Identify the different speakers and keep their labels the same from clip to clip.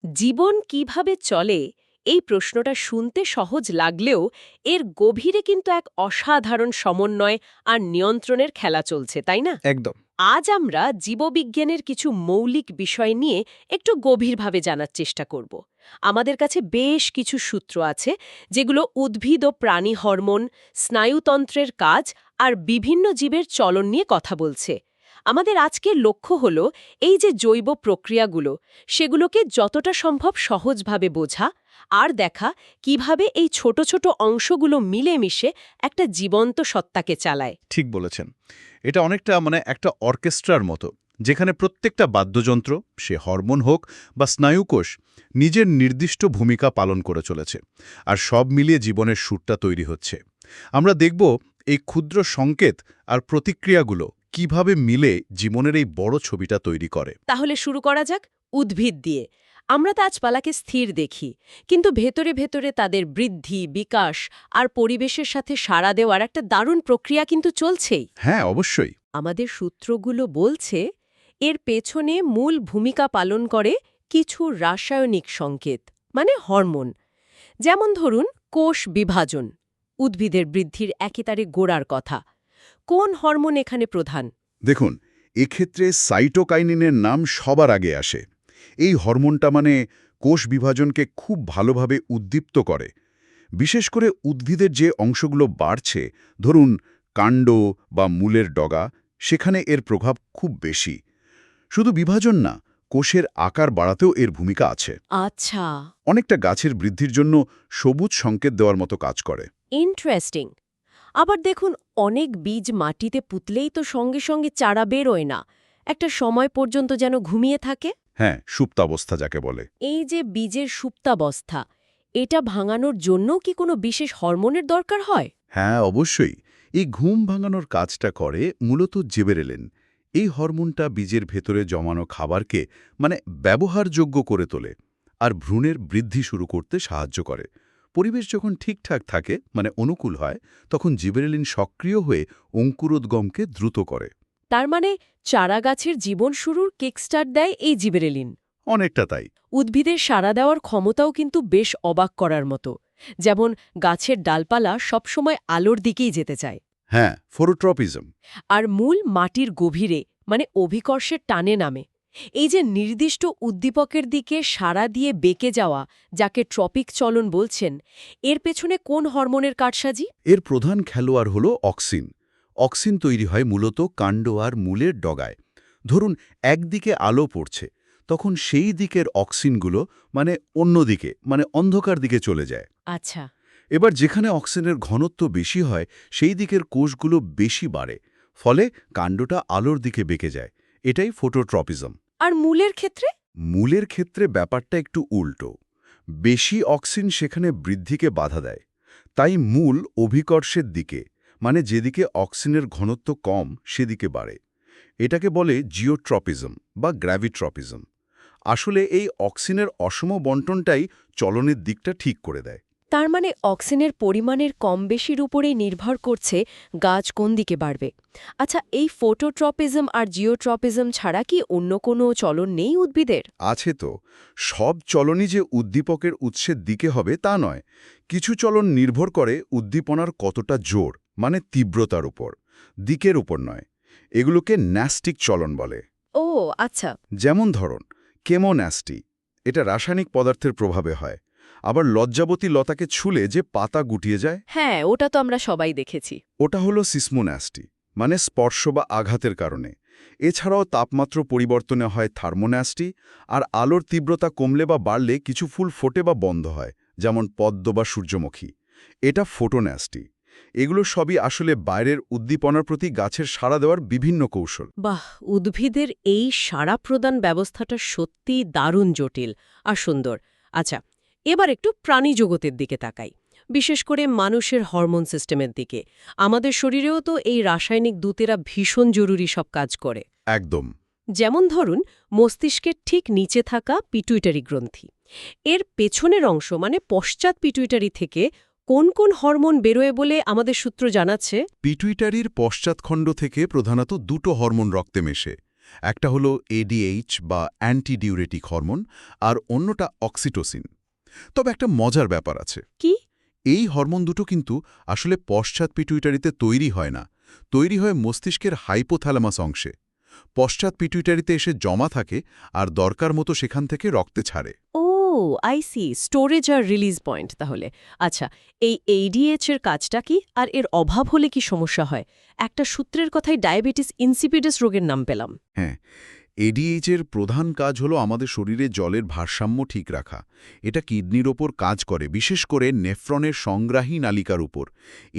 Speaker 1: জীবন কিভাবে চলে এই প্রশ্নটা শুনতে সহজ লাগলেও এর গভীরে কিন্তু এক অসাধারণ সমন্বয় আর নিয়ন্ত্রণের খেলা চলছে, তাই না?
Speaker 2: একদম।
Speaker 1: আজ আমরা জীববিজ্ঞানের কিছু মৌলিক বিষয় নিয়ে একটু গভীরভাবে জানার চেষ্টা করব। আমাদের কাছে বেশ কিছু সূত্র আছে যেগুলো উদ্ভিদ ও প্রাণী হরমোন, স্নায়ুতন্ত্রের কাজ আর বিভিন্ন জীবের চলন নিয়ে কথা বলছে। আমাদের আজকের লক্ষ্য হল এই যে জৈব প্রক্রিয়াগুলো সেগুলোকে যতটা সম্ভব সহজভাবে বোঝা আর দেখা কিভাবে এই ছোট ছোট অংশগুলো মিলেমিশে একটা জীবন্ত সত্তাকে চালায়।
Speaker 2: ঠিক বলেছেন। এটা অনেকটা একটা অর্কেস্ট্রার মতো, যেখানে প্রত্যেকটা বাদ্যযন্ত্র, সে হরমোন হোক বা স্নায়ুকোষ, নিজের নির্দিষ্ট ভূমিকা পালন করে চলেছে। আর সব মিলিয়ে জীবনের সুরটা তৈরি হচ্ছে। আমরা দেখব এই ক্ষুদ্র সংকেত আর প্রতিক্রিয়াগুলো কিভাবে মিলে জীবনের এই বড় ছবিটা তৈরি করে।
Speaker 1: তাহলে শুরু করা যাক উদ্ভিদ দিয়ে। আমরা গাছপালাকে স্থির দেখি, কিন্তু ভেতরে ভেতরে তাদের বৃদ্ধি, বিকাশ আর পরিবেশের সাথে সাড়া দেওয়ার একটা দারুণ প্রক্রিয়া কিন্তু চলছেই।
Speaker 2: হ্যাঁ, অবশ্যই।
Speaker 1: আমাদের সূত্রগুলো বলছে এর পেছনে মূল ভূমিকা পালন করে কিছু রাসায়নিক সংকেত, মানে হরমোন। যেমন ধরুন কোষ বিভাজন, উদ্ভিদের বৃদ্ধির একেবারে গোড়ার কথা। কোন হরমোন এখানে প্রধান?
Speaker 3: দেখুন, এক্ষেত্রে সাইটোকাইনিনের নাম সবার আগে আসে। এই হরমোনটা কোষ বিভাজনকে খুব ভালোভাবে উদ্দীপ্ত করে। বিশেষ করে উদ্ভিদের যে অংশগুলো বাড়ছে, ধরুন কাণ্ড বা মূলের ডগা, সেখানে এর প্রভাব খুব বেশি। শুধু বিভাজন না, কোষের আকার বাড়াতেও এর ভূমিকা আছে।
Speaker 1: আচ্ছা,
Speaker 3: অনেকটা গাছের বৃদ্ধির জন্য সবুজ সংকেত দেওয়ার মতো কাজ করে।
Speaker 1: ইন্টারেস্টিং। আবার দেখুন, অনেক বীজ মাটিতে পুঁতলেই তো সঙ্গে সঙ্গে চারা বেরোয় না, একটা সময় পর্যন্ত যেন ঘুমিয়ে থাকে।
Speaker 3: হ্যাঁ, সুপ্তাবস্থা যাকে বলে।
Speaker 1: এই যে বীজের সুপ্তাবস্থা, এটা ভাঙানোর জন্য কি কোনো বিশেষ হরমোনের দরকার হয়?
Speaker 3: হ্যাঁ, অবশ্যই। এই ঘুম ভাঙানোর কাজটা করে মূলত জিবেরেলিন। এই হরমোনটা বীজের ভেতরে জমানো খাবারকে ব্যবহারযোগ্য করে তোলে আর ভ্রূণের বৃদ্ধি শুরু করতে সাহায্য করে। পরিবেশ যখন ঠিকঠাক থাকে, অনুকূল হয়, তখন জিবেরেলিন সক্রিয় হয়ে অঙ্কুরোদ্গমকে দ্রুত করে।
Speaker 1: তার মানে চারা গাছের জীবন শুরুর কিকস্টার্ট দেয় এই জিবেরেলিন।
Speaker 3: অনেকটা তাই।
Speaker 1: উদ্ভিদের সাড়া দেওয়ার ক্ষমতাও কিন্তু বেশ অবাক করার মতো। যেমন গাছের ডালপালা সবসময় আলোর দিকেই যেতে চায়।
Speaker 3: হ্যাঁ, ফটোট্রপিজম।
Speaker 1: আর মূল মাটির গভীরে, মানে অভিকর্ষের টানে নামে। এই যে নির্দিষ্ট উদ্দীপকের দিকে সাড়া দিয়ে বেঁকে যাওয়া, যাকে ট্রপিক চলন বলছেন, এর পেছনে কোন হরমোনের কারসাজি?
Speaker 3: এর প্রধান খেলোয়াড় হল অক্সিন। অক্সিন তৈরি হয় মূলত কাণ্ড আর মূলের ডগায়। একদিকে আলো পড়ছে, তখন সেই দিকের অক্সিনগুলো অন্যদিকে, অন্ধকার দিকে চলে যায়।
Speaker 1: আচ্ছা।
Speaker 3: এবার যেখানে অক্সিজেনের ঘনত্ব বেশি হয়, সেই দিকের কোষগুলো বেশি বাড়ে, ফলে কাণ্ডটা আলোর দিকে বেঁকে যায়। এটাই ফটোট্রপিজম।
Speaker 1: আর মূলের ক্ষেত্রে?
Speaker 3: মূলের ক্ষেত্রে ব্যাপারটা একটু উল্টো। বেশি অক্সিন সেখানে বৃদ্ধিকে বাধা দেয়। তাই মূল অভিকর্ষের দিকে, যেদিকে অক্সিনের ঘনত্ব কম, সেদিকে বাড়ে। এটাকে বলে জিওট্রপিজম বা গ্র্যাভিট্রপিজম। আসলে এই অক্সিনের অসম বণ্টনটাই চলনের দিকটা ঠিক করে দেয়।
Speaker 1: তার মানে অক্সিজেনের পরিমাণের কম বেশির উপরেই নির্ভর করছে গাছ কোন দিকে বাড়বে। আচ্ছা, এই ফটোট্রপিজম আর জিওট্রপিজম ছাড়া কি অন্য কোনো চলন নেই উদ্ভিদের?
Speaker 3: আছে তো। সব চলনই যে উদ্দীপকের উৎসের দিকে হবে তা নয়। কিছু চলন নির্ভর করে উদ্দীপনার কতটা জোর, তীব্রতার উপর, দিকের উপর নয়। এগুলোকে ন্যাস্টিক চলন বলে।
Speaker 1: ও আচ্ছা।
Speaker 3: যেমন ধরুন কেমোন্যাস্টি, এটা রাসায়নিক পদার্থের প্রভাবে হয়। আবার লজ্জাবতী লতাকে ছুলে যে পাতা গুটিয়ে যায়,
Speaker 1: হ্যাঁ, ওটা তো আমরা সবাই দেখেছি।
Speaker 3: ওটা হলো সিসমোন্যাস্টি, স্পর্শ বা আঘাতের কারণে। এছাড়াও তাপমাত্রা পরিবর্তনে হয় থার্মোন্যাস্টি, আর আলোর তীব্রতা কমলে বা বাড়লে কিছু ফুল ফোটে বা বন্ধ হয়, যেমন পদ্ম বা সূর্যমুখী। এটা ফোটোন্যাস্টি। এগুলো সবই আসলে বাইরের উদ্দীপনার প্রতি গাছের সাড়া দেওয়ার বিভিন্ন কৌশল।
Speaker 1: বাহ, উদ্ভিদের এই সাড়া প্রদান ব্যবস্থাটা সত্যিই দারুণ জটিল আর সুন্দর। আচ্ছা, এবার একটু প্রাণী জগতের দিকে তাকাই, বিশেষ করে মানুষের হরমোন সিস্টেমের দিকে। আমাদের শরীরেও তো এই রাসায়নিক দূতেরা ভীষণ জরুরি সব কাজ করে।
Speaker 3: একদম।
Speaker 1: যেমন ধরুন মস্তিষ্কের ঠিক নিচে থাকা পিটুইটারি গ্রন্থি। এর পেছনের অংশ, মানে পশ্চাৎ পিটুইটারি থেকে কোন কোন হরমোন বেরোয় বলে আমাদের সূত্র জানাচ্ছে?
Speaker 3: পিটুইটারির পশ্চাৎখণ্ড থেকে প্রধানত দুটো হরমোন রক্তে মেশে। একটা হলো এডিএইচ বা অ্যান্টিডিউরেটিক হরমোন, আর অন্যটা অক্সিটোসিন। তবে একটা মজার ব্যাপার আছে।
Speaker 1: কি?
Speaker 3: এই হরমোন দুটো কিন্তু আসলে পশ্চাৎ পিটুইটারিতে তৈরি হয় না, তৈরি হয় মস্তিষ্কের হাইপোথ্যালামাস অংশে। পশ্চাৎ পিটুইটারিতে এসে জমা থাকে আর দরকার মতো সেখান থেকে রক্তে ছাড়ে।
Speaker 1: ও, আই সি, স্টোরেজ আর রিলিজ পয়েন্ট তাহলে। আচ্ছা, এই ADH এর কাজটা কি, আর এর অভাব হলে কি সমস্যা হয়? একটা সূত্রের কথায় ডায়াবেটিস ইনসিপিডাস রোগের নাম পেলাম।
Speaker 3: হ্যাঁ, এডিএইচের প্রধান কাজ হলো আমাদের শরীরে জলের ভারসাম্য ঠিক রাখা। এটা কিডনির ওপর কাজ করে, বিশেষ করে নেফ্রনের সংগ্রাহী নালিকার উপর।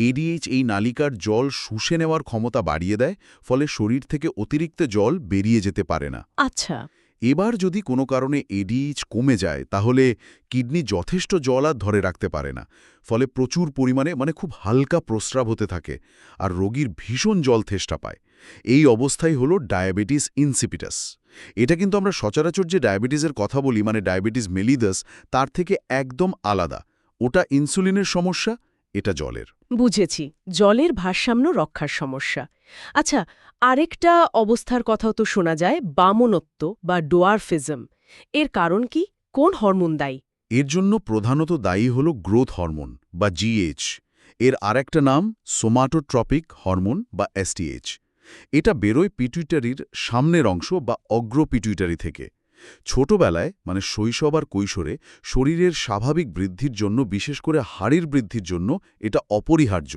Speaker 3: এডিএইচ এই নালিকার জল শুষে নেওয়ার ক্ষমতা বাড়িয়ে দেয়, ফলে শরীর থেকে অতিরিক্ত জল বেরিয়ে যেতে পারে না।
Speaker 1: আচ্ছা।
Speaker 3: এবার যদি কোনো কারণে এডিএইচ কমে যায়, তাহলে কিডনি যথেষ্ট জল আর ধরে রাখতে পারে না, ফলে প্রচুর পরিমাণে খুব হালকা প্রস্রাব হতে থাকে, আর রোগীর ভীষণ জল তেষ্টা পায়। এই অবস্থাই হলো ডায়াবেটিস ইনসিপিটাস। এটা কিন্তু আমরা সচরাচর যে ডায়াবেটিসের কথা বলি, ডায়াবেটিস মেলিদাস, তার থেকে একদম আলাদা। ওটা ইনসুলিনের সমস্যা, এটা জলের।
Speaker 1: বুঝেছি, জলের ভারসাম্য রক্ষার সমস্যা। আচ্ছা, আরেকটা অবস্থার কথাও তো শোনা যায়, বামনত্ব বা ডোয়ারফিজম। এর কারণ কি? কোন হরমোন দায়ী?
Speaker 3: এর জন্য প্রধানত দায়ী হল গ্রোথ হরমোন বা জিএইচ। এর আরেকটা নাম সোমাটোট্রপিক হরমোন বা এসটিএইচ। এটা বেরোয় পিটুইটারির সামনের অংশ বা অগ্র পিটুইটারি থেকে। ছোটবেলায় শৈশব আর কৈশোরে শরীরের স্বাভাবিক বৃদ্ধির জন্য, বিশেষ করে হাড়ের বৃদ্ধির জন্য এটা অপরিহার্য।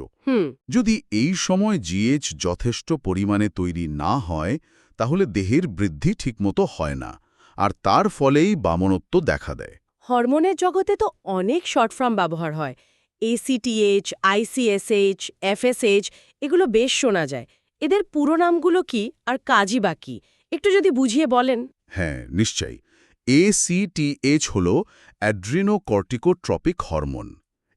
Speaker 3: যদি এই সময় জিএইচ যথেষ্ট পরিমাণে তৈরি না হয়, তাহলে দেহের বৃদ্ধি ঠিকমতো হয় না, আর তার ফলেই বামনত্ব দেখা দেয়।
Speaker 1: হরমোনের জগতে তো অনেক শর্ট ফর্ম ব্যবহার হয়। ACTH, ICSH, FSH, এগুলো বেশ শোনা যায়। এদের পুরো নামগুলো কি, আর কাজই বা কি? একটু যদি বুঝিয়ে বলেন।
Speaker 3: হ্যাঁ, নিশ্চয়ই। ACTH হল অ্যাড্রিনোকর্টিকোট্রপিক হরমোন।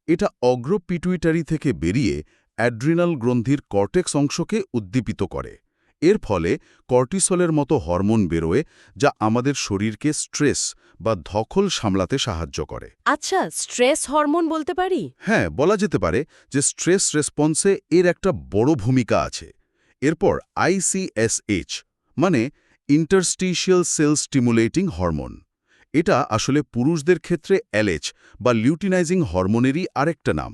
Speaker 3: এটা অগ্র পিটুইটারি থেকে বেরিয়ে অ্যাড্রিনাল গ্রন্থির কর্টেক্স অংশকে উদ্দীপিত করে। এর ফলে কর্টিসলের মতো হরমোন বেরোয়, যা আমাদের শরীরকে স্ট্রেস বা ধকল সামলাতে সাহায্য করে।
Speaker 1: আচ্ছা, স্ট্রেস হরমোন বলতে পারি?
Speaker 3: হ্যাঁ, বলা যেতে পারে যে স্ট্রেস রেসপন্সে এর একটা বড় ভূমিকা আছে। এরপর ICSH মানে ইন্টারস্টিশিয়াল সেল স্টিমুলেটিং হরমোন। এটা আসলে পুরুষদের ক্ষেত্রে LH বা লিউটিনাইজিং হরমোনেরই আরেকটা নাম।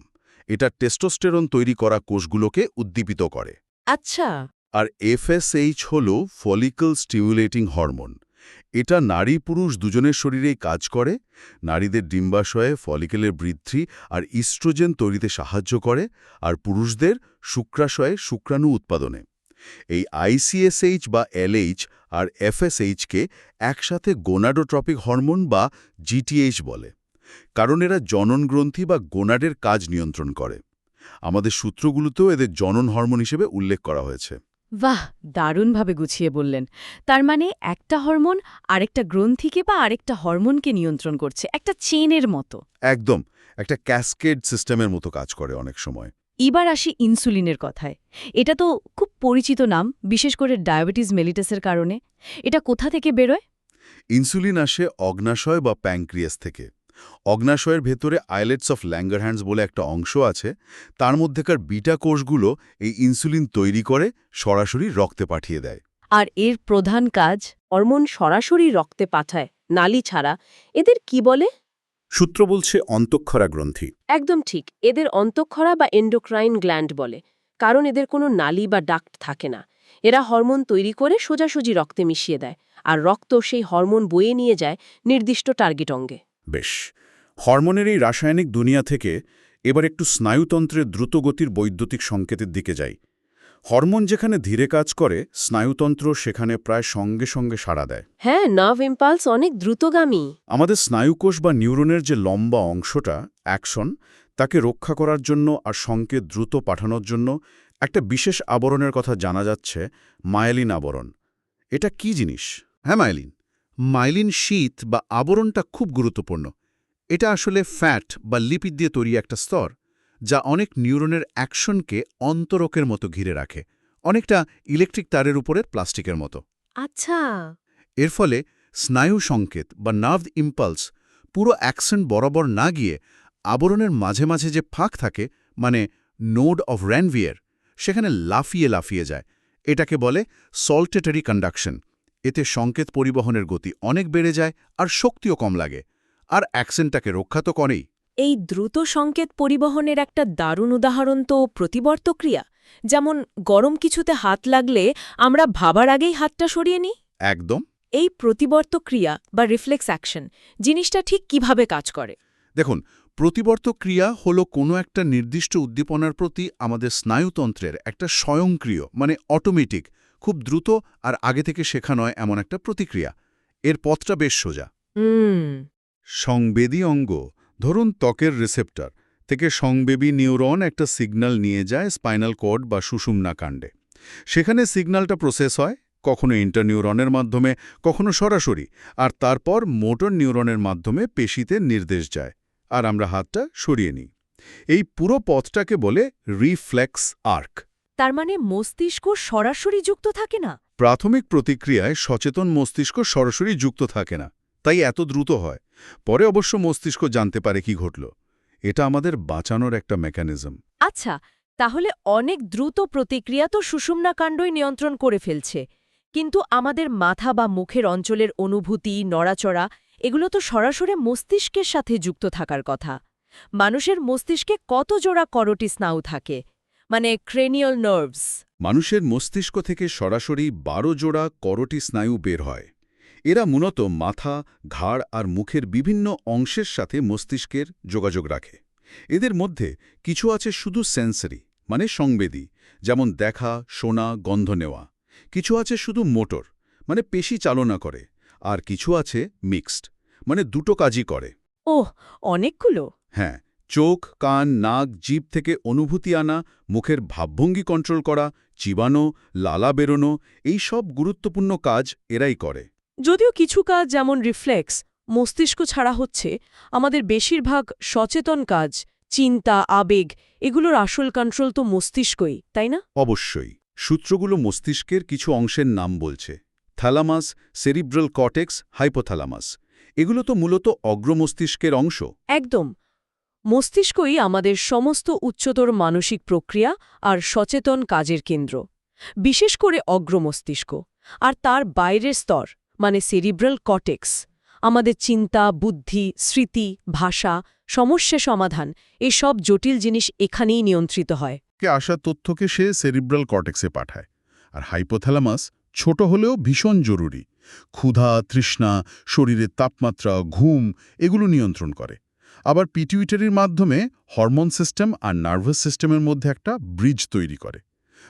Speaker 3: এটা টেস্টোস্টেরন তৈরি করা কোষগুলোকে উদ্দীপিত করে।
Speaker 1: আচ্ছা।
Speaker 3: আর FSH হল ফলিকল স্টিমুলেটিং হরমোন। এটা নারী পুরুষ দুজনের শরীরেই কাজ করে। নারীদের ডিম্বাশয়ে ফলিকেলের বৃদ্ধি আর ইস্ট্রোজেন তৈরিতে সাহায্য করে, আর পুরুষদের শুক্রাশয়ে শুক্রাণু উৎপাদনে। এই ICSH বা LH আর FSHকে একসাথে গোনাডোট্রপিক হরমোন বা GTH বলে, কারণ এরা জননগ্রন্থি বা গোনাডের কাজ নিয়ন্ত্রণ করে। আমাদের সূত্রগুলোতেও এদের জনন হরমোন হিসেবে উল্লেখ করা হয়েছে।
Speaker 4: বাহ, দারুণভাবে গুছিয়ে বললেন। তার মানে একটা হরমোন আরেকটা গ্রন্থিকে বা আরেকটা হরমোনকে নিয়ন্ত্রণ করছে, একটা চেনের মতো।
Speaker 3: একদম, একটা ক্যাসকেড সিস্টেমের মতো কাজ করে অনেক সময়।
Speaker 4: এবার আসি ইনসুলিনের কথায়। এটা তো খুব পরিচিত নাম, বিশেষ করে ডায়াবেটিস মেলিটাসের কারণে। এটা কোথা থেকে বেরোয়?
Speaker 3: ইনসুলিন আসে অগ্নাশয় বা প্যাঙ্ক্রিয়াস থেকে। অগ্নাশয়ের ভেতরে আইলেটস অফ ল্যাঙ্গারহ্যান্স বলে একটা অংশ আছে। তার মধ্যেকার বিটা কোষগুলো এই ইনসুলিন তৈরি করে সরাসরি রক্তে পাঠিয়ে দেয়।
Speaker 4: আর এর প্রধান কাজ?
Speaker 1: হরমোন সরাসরি রক্তে পাঠায়, নালি ছাড়া। এদের কি বলে?
Speaker 3: সূত্র বলছে অন্তঃক্ষরা গ্রন্থি।
Speaker 1: একদম ঠিক, এদের অন্তঃক্ষরা বা এন্ডোক্রাইন গ্ল্যান্ড বলে, কারণ এদের কোনো নালি বা ডাক্ট থাকে না। এরা হরমোন তৈরি করে সোজাসুজি রক্তে মিশিয়ে দেয়, আর রক্ত সেই হরমোন বয়ে নিয়ে যায় নির্দিষ্ট টার্গেট অঙ্গে।
Speaker 3: বেশ, হরমোনের এই রাসায়নিক দুনিয়া থেকে এবার একটু স্নায়ুতন্ত্রের দ্রুতগতির বৈদ্যুতিক সংকেতের দিকে যাই। হরমোন যেখানে ধীরে কাজ করে, স্নায়ুতন্ত্র সেখানে প্রায় সঙ্গে সঙ্গে সাড়া দেয়।
Speaker 1: হ্যাঁ, নার্ভ ইম্পালস অনেক দ্রুতগামী।
Speaker 3: আমাদের স্নায়ুকোষ বা নিউরনের যে লম্বা অংশটা অ্যাকশন, তাকে রক্ষা করার জন্য আর সংকেত দ্রুত পাঠানোর জন্য একটা বিশেষ আবরণের কথা জানা যাচ্ছে, মায়েলিন আবরণ। এটা কি জিনিস?
Speaker 5: হ্যাঁ, মাইলিন শীত বা আবরণটা খুব গুরুত্বপূর্ণ। এটা আসলে ফ্যাট বা লিপিড দিয়ে তৈরি একটা স্তর, যা অনেক নিউরনের অ্যাকশনকে অন্তরকের মতো ঘিরে রাখে, অনেকটা ইলেকট্রিক তারের উপরের প্লাস্টিকের মতো।
Speaker 1: আচ্ছা।
Speaker 5: এর ফলে স্নায়ু সংকেত বা নার্ভ ইম্পালস পুরো অ্যাকশন বরাবর না গিয়ে আবরণের মাঝে মাঝে যে ফাঁক থাকে, নোড অফ র্যানভিয়ার, সেখানে লাফিয়ে লাফিয়ে যায়। এটাকে বলে সল্টেটারি কন্ডাকশন। এতে সংকেত পরিবহনের গতি অনেক বেড়ে যায় আর শক্তিও কম লাগে, আর অ্যাকসেন্টটাকে রক্ষা তো করেই।
Speaker 1: এই দ্রুত সংকেত পরিবহনের একটা দারুণ উদাহরণ তো প্রতিবর্ত ক্রিয়া, যেমন গরম কিছুতে হাত লাগলে আমরা ভাবার আগেই হাতটা সরিয়ে নিই।
Speaker 5: একদম।
Speaker 1: এই প্রতিবর্ত ক্রিয়া বা রিফ্লেক্স অ্যাকশন জিনিসটা ঠিক কিভাবে কাজ করে?
Speaker 5: দেখুন, প্রতিবর্ত ক্রিয়া হলো কোনো একটা নির্দিষ্ট উদ্দীপনার প্রতি আমাদের স্নায়ুতন্ত্রের একটা স্বয়ংক্রিয়, মানে অটোমেটিক, খুব দ্রুত আর আগে থেকে শেখা নয় এমন একটা প্রতিক্রিয়া। এর পথটা বেশ সোজা।
Speaker 3: সংবেদী অঙ্গ, ধরুন ত্বকের রিসেপ্টর থেকে সংবেদী নিউরন একটা সিগন্যাল নিয়ে যায় স্পাইনাল কর্ড বা সুষুম্না কাণ্ডে। সেখানে সিগন্যালটা প্রসেস হয়, কখনো ইন্টারনিউরনের মাধ্যমে, কখনো সরাসরি, আর তারপর মোটর নিউরনের মাধ্যমে পেশিতে নির্দেশ যায়, আর আমরা হাতটা সরিয়ে নিই। এই পুরো পথটাকে বলে রিফ্লেক্স আর্ক।
Speaker 1: তার মানে মস্তিষ্ক সরাসরি যুক্ত থাকে না?
Speaker 3: প্রাথমিক প্রতিক্রিয়ায় সচেতন মস্তিষ্ক সরাসরি যুক্ত থাকে না, তাই এত দ্রুত হয়। পরে অবশ্য মস্তিষ্ক জানতে পারে কি ঘটল। এটা আমাদের বাঁচানোর একটা মেকানিজম।
Speaker 1: আচ্ছা, তাহলে অনেক দ্রুত প্রতিক্রিয়া তো সুষুম্না কাণ্ডই নিয়ন্ত্রণ করে ফেলছে, কিন্তু আমাদের মাথা বা মুখের অঞ্চলের অনুভূতি, নড়াচড়া, এগুলো তো সরাসরি মস্তিষ্কের সাথে যুক্ত থাকার কথা। মানুষের মস্তিষ্কে কত জোড়া করোটি স্নায়ু থাকে, মানে ক্রেনিয়াল নার্ভস?
Speaker 3: মানুষের মস্তিষ্ক থেকে সরাসরি 12 জোড়া করোটি স্নায়ু বের হয়। এরা মূলত মাথা, ঘাড় আর মুখের বিভিন্ন অংশের সাথে মস্তিষ্কের যোগাযোগ রাখে। এদের মধ্যে কিছু আছে শুধু সেন্সরি, মানে সংবেদী, যেমন দেখা, শোনা, গন্ধ নেওয়া। কিছু আছে শুধু মোটর, মানে পেশি চালনা করে। আর কিছু আছে মিক্সড, মানে দুটো কাজই করে।
Speaker 1: ওহ, অনেকগুলো।
Speaker 3: হ্যাঁ, চোখ, কান, নাক, জিভ থেকে অনুভূতি আনা, মুখের ভাবভঙ্গি কন্ট্রোল করা, চিবানো, লালা বেরোনো, এই সব গুরুত্বপূর্ণ কাজ এরাই করে।
Speaker 1: যদিও কিছু কাজ যেমন রিফ্লেক্স মস্তিষ্ক ছাড়া হচ্ছে, আমাদের বেশিরভাগ সচেতন কাজ, চিন্তা, আবেগ, এগুলোর আসল কন্ট্রোল তো মস্তিষ্কই, তাই না?
Speaker 3: অবশ্যই। সূত্রগুলো মস্তিষ্কের কিছু অংশের নাম বলছে: থ্যালামাস, সেরিব্রাল কর্টেক্স, হাইপোথ্যালামাস। এগুলো তো মূলত অগ্রমস্তিষ্কের অংশ।
Speaker 1: একদম। মস্তিষ্কই আমাদের সমস্ত উচ্চতর মানসিক প্রক্রিয়া আর সচেতন কাজের কেন্দ্র, বিশেষ করে অগ্রমস্তিষ্ক। আর তার বাইরের স্তর, মানে সেরিব্রাল কর্টেক্স, আমাদের চিন্তা, বুদ্ধি, স্মৃতি, ভাষা, সমস্যা সমাধান, এসব জটিল জিনিস এখানেই নিয়ন্ত্রিত হয়।
Speaker 3: আসা তথ্যকে সে সেরিব্রাল কর্টেক্সে পাঠায়। আর হাইপোথ্যালামাস ছোট হলেও ভীষণ জরুরি। ক্ষুধা, তৃষ্ণা, শরীরের তাপমাত্রা, ঘুম, এগুলো নিয়ন্ত্রণ করে। আবার পিটিউইটারির মাধ্যমে হরমোন সিস্টেম আর নার্ভাস সিস্টেমের মধ্যে একটা ব্রিজ তৈরি করে।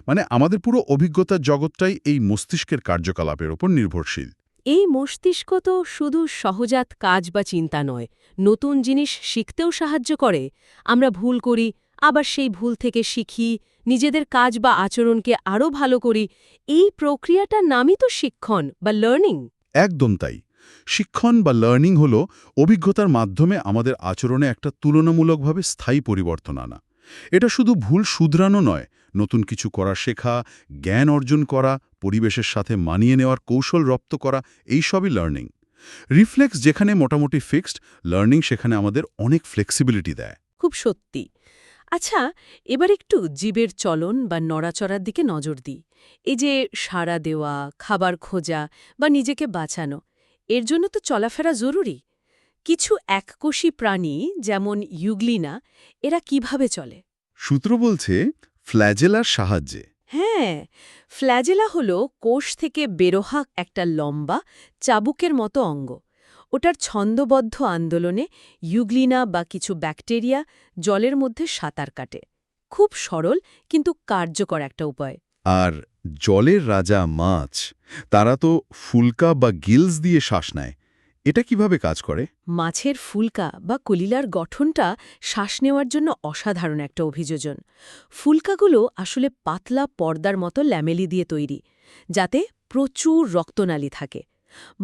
Speaker 3: মানে আমাদের পুরো অভিজ্ঞতার জগৎটাই এই মস্তিষ্কের কার্যকলাপের ওপর নির্ভরশীল।
Speaker 1: এই মস্তিষ্ক তো শুধু সহজাত কাজ বা চিন্তা নয়, নতুন জিনিস শিখতেও সাহায্য করে। আমরা ভুল করি, আবার সেই ভুল থেকে শিখি, নিজেদের কাজ বা আচরণকে আরও ভালো করি। এই প্রক্রিয়াটার নামই তো শিক্ষণ বা লার্নিং।
Speaker 3: একদম তাই। শিক্ষণ বা লার্নিং হল অভিজ্ঞতার মাধ্যমে আমাদের আচরণে একটা তুলনামূলকভাবে স্থায়ী পরিবর্তন আনা। এটা শুধু ভুল শুধরানো নয়, নতুন কিছু করা শেখা, জ্ঞান অর্জন করা, পরিবেশের সাথে মানিয়ে নেওয়ার কৌশল রপ্ত করা, এই সবই লার্নিং। রিফ্লেক্স যেখানে মোটামুটি ফিক্সড, লার্নিং সেখানে আমাদের অনেক ফ্লেক্সিবিলিটি দেয়।
Speaker 1: খুব সত্যি। আচ্ছা, এবার একটু জীবের চলন বা নড়াচড়ার দিকে নজর দিই। এই যে সাড়া দেওয়া, খাবার খোঁজা বা নিজেকে বাঁচানো, এর জন্য তো চলাফেরা জরুরি। কিছু এককোষী প্রাণী যেমন ইউগ্লিনা, এরা কিভাবে চলে?
Speaker 3: সূত্র বলছে ফ্ল্যাজেলার সাহায্যে।
Speaker 1: হ্যাঁ, ফ্ল্যাজেলা হল কোষ থেকে বেরোহা একটা লম্বা চাবুকের মতো অঙ্গ। ওটার ছন্দবদ্ধ আন্দোলনে ইউগ্লিনা বা কিছু ব্যাকটেরিয়া জলের মধ্যে সাঁতার কাটে। খুব সরল কিন্তু কার্যকর একটা উপায়।
Speaker 3: আর জলের রাজা মাছ, তারা তো ফুলকা বা গিলস দিয়ে শ্বাস নেয়। এটা কিভাবে কাজ করে?
Speaker 1: মাছের ফুলকা বা কলিলার গঠনটা শ্বাস নেওয়ার জন্য অসাধারণ একটা অভিযোজন। ফুলকাগুলো আসলে পাতলা পর্দার মতো ল্যামেলি দিয়ে তৈরি, যাতে প্রচুর রক্তনালী থাকে।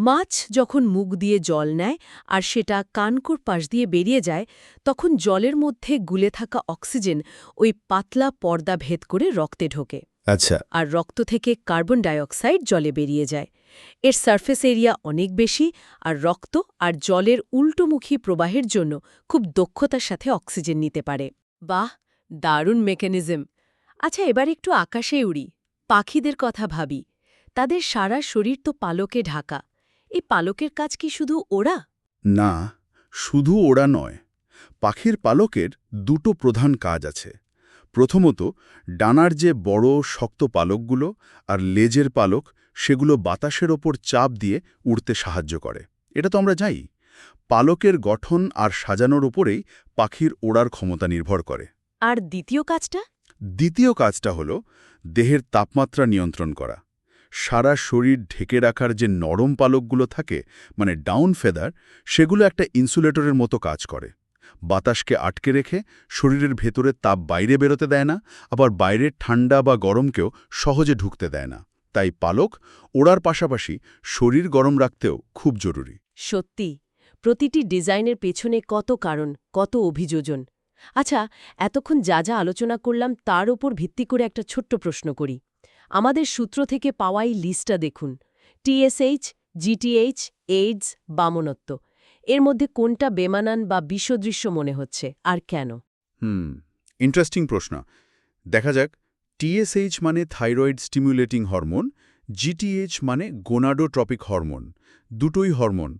Speaker 1: মাছ যখন মুখ দিয়ে জল নেয় আর সেটা কানকোর পাশ দিয়ে বেরিয়ে যায়, তখন জলের মধ্যে গুলে থাকা অক্সিজেন ওই পাতলা পর্দা ভেদ করে রক্তে ঢোকে।
Speaker 3: আচ্ছা।
Speaker 1: আর রক্ত থেকে কার্বন ডাইঅক্সাইড জলে বেরিয়ে যায়। এর সারফেস এরিয়া অনেক বেশি, আর রক্ত আর জলের উল্টোমুখী প্রবাহের জন্য খুব দক্ষতার সাথে অক্সিজেন নিতে পারে। বাহ, দারুণ মেকানিজম। আচ্ছা, এবার একটু আকাশে উড়ি, পাখিদের কথা ভাবি।
Speaker 4: তাদের সারা শরীর তো পালকে ঢাকা। এই পালকের কাজ কি শুধু ওড়া?
Speaker 3: না, শুধু ওড়া নয়। পাখির পালকের দুটো প্রধান কাজ আছে। প্রথমত, ডানার যে বড় শক্ত পালকগুলো আর লেজের পালক, সেগুলো বাতাসের ওপর চাপ দিয়ে উড়তে সাহায্য করে। এটা তো আমরা জানি। পালকের গঠন আর সাজানোর উপরেই পাখির ওড়ার ক্ষমতা নির্ভর করে।
Speaker 4: আর দ্বিতীয় কাজটা?
Speaker 3: দ্বিতীয় কাজটা হল দেহের তাপমাত্রা নিয়ন্ত্রণ করা। সারা শরীর ঢেকে রাখার যে নরম পালকগুলো থাকে, মানে ডাউন ফেদার, সেগুলো একটা ইনসুলেটরের মতো কাজ করে। বাতাসকে আটকে রেখে শরীরের ভেতরে তাপ বাইরে বেরোতে দেয় না, আবার বাইরের ঠান্ডা বা গরমকেও সহজে ঢুকতে দেয় না। তাই পালক ওড়ার পাশাপাশি শরীর গরম রাখতেও খুব জরুরি।
Speaker 1: সত্যি, প্রতিটি ডিজাইনের পেছনে কত কারণ, কত অভিযোজন। আচ্ছা, এতক্ষণ যা যা আলোচনা করলাম তার ওপর ভিত্তি করে একটা ছোট্ট প্রশ্ন করি। আমাদের সূত্র থেকে পাওয়া এই লিস্টটা দেখুন। TSH, GTH, এইডস, বামনত্ব। এর মধ্যে কোনটা বেমানান বা বিসদৃশ্য মনে হচ্ছে, আর কেন?
Speaker 3: ইন্টারেস্টিং প্রশ্ন। দেখা যাক। TSH মানে থাইরয়েড স্টিমুলেটিং হরমোন, GTH মানে গোনাডোট্রপিক হরমোন। দুটোই হরমোন।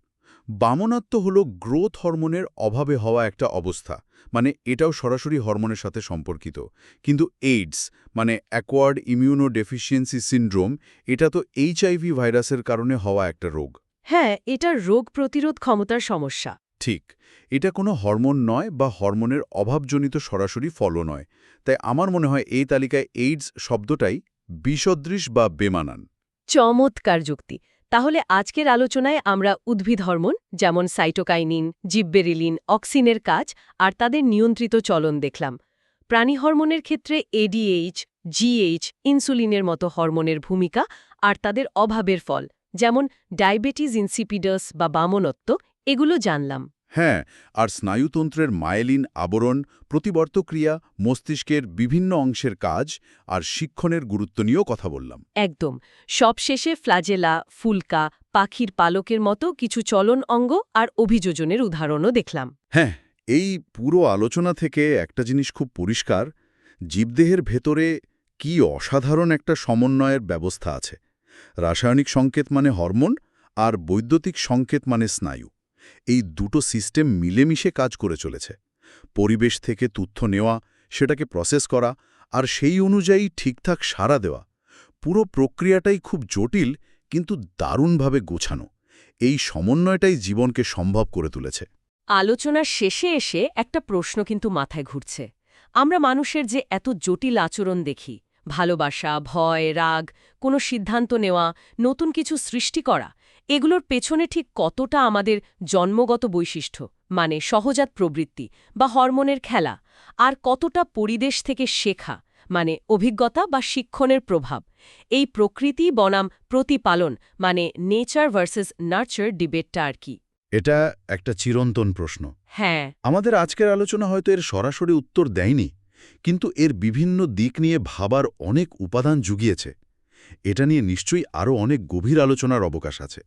Speaker 3: বামনত্ব হল গ্রোথ হরমোনের অভাবে হওয়া একটা অবস্থা, মানে এটাও সরাসরি হরমোনের সাথে সম্পর্কিত। কিন্তু এইডস মানে অ্যাকোয়ার্ড ইমিউনোডেফিসিয়েন্সি সিন্ড্রোম, এটা তো HIV ভাইরাসের কারণে হওয়া একটা রোগ।
Speaker 1: হ্যাঁ, এটা রোগ প্রতিরোধ ক্ষমতার সমস্যা।
Speaker 3: ঠিক, এটা কোনো হরমোন নয় বা হরমোনের অভাবজনিত সরাসরি ফলও নয়। তাই আমার মনে হয় এই তালিকায় এইডস শব্দটাই বিসদৃশ বা বেমানান।
Speaker 1: চমৎকার যুক্তি। তাহলে আজকের আলোচনায় আমরা উদ্ভিদ হরমোন যেমন সাইটোকাইনিন, জিববেরিলিন, অক্সিনের কাজ আর তাদের নিয়ন্ত্রিত চলন দেখলাম। প্রাণী হরমোনের ক্ষেত্রে ADH, GH, ইনসুলিনের মতো হরমোনের ভূমিকা আর তাদের অভাবের ফল, যেমন ডায়াবেটিস ইনসিপিডাস বা বামনত্ব, এগুলো জানলাম।
Speaker 3: হ্যাঁ, আর স্নায়ুতন্ত্রের মায়েলিন আবরণ, প্রতিবর্তক্রিয়া, মস্তিষ্কের বিভিন্ন অংশের কাজ আর শিক্ষণের গুরুত্ব নিয়েও কথা বললাম।
Speaker 1: একদম। সবশেষে ফ্লাজেলা, ফুলকা, পাখির পালকের মতো কিছু চলন অঙ্গ আর অভিযোজনের উদাহরণও দেখলাম।
Speaker 3: হ্যাঁ, এই পুরো আলোচনা থেকে একটা জিনিস খুব পরিষ্কার, জীবদেহের ভেতরে কি অসাধারণ একটা সমন্বয়ের ব্যবস্থা আছে। রাসায়নিক সংকেত মানে হরমোন, আর বৈদ্যুতিক সংকেত মানে স্নায়ু। এই দুটো সিস্টেম মিলেমিশে কাজ করে চলেছে। পরিবেশ থেকে তথ্য নেওয়া, সেটাকে প্রসেস করা, আর সেই অনুযায়ী ঠিকঠাক সাড়া দেওয়া। পুরো প্রক্রিয়াটাই খুব জটিল, কিন্তু দারুণভাবে গোছানো। এই সমন্বয়টাই জীবনকে সম্ভব করে তুলেছে।
Speaker 1: আলোচনার শেষে এসে একটা প্রশ্ন কিন্তু মাথায় ঘুরছে। আমরা মানুষের যে এত জটিল আচরণ দেখি, ভালোবাসা, ভয়, রাগ, কোনো সিদ্ধান্ত নেওয়া, নতুন কিছু সৃষ্টি করা, এগুলোর পেছনে ঠিক কতটা আমাদের জন্মগত বৈশিষ্ট্য, মানে সহজাত প্রবৃত্তি বা হরমোনের খেলা, আর কতটা পরিবেশ থেকে শেখা, মানে অভিজ্ঞতা বা শিক্ষণের প্রভাব। এই প্রকৃতি বনাম প্রতিপালন, মানে নেচার ভার্সেস নার্চার ডিবেটটা আর কি।
Speaker 3: এটা একটা চিরন্তন প্রশ্ন।
Speaker 1: হ্যাঁ,
Speaker 3: আমাদের আজকের আলোচনা হয়তো এর সরাসরি উত্তর দেয়নি, কিন্তু এর বিভিন্ন দিক নিয়ে ভাবার অনেক উপাদান জুগিয়েছে। এটা নিয়ে নিশ্চয়ই আরও অনেক গভীর আলোচনার অবকাশ আছে।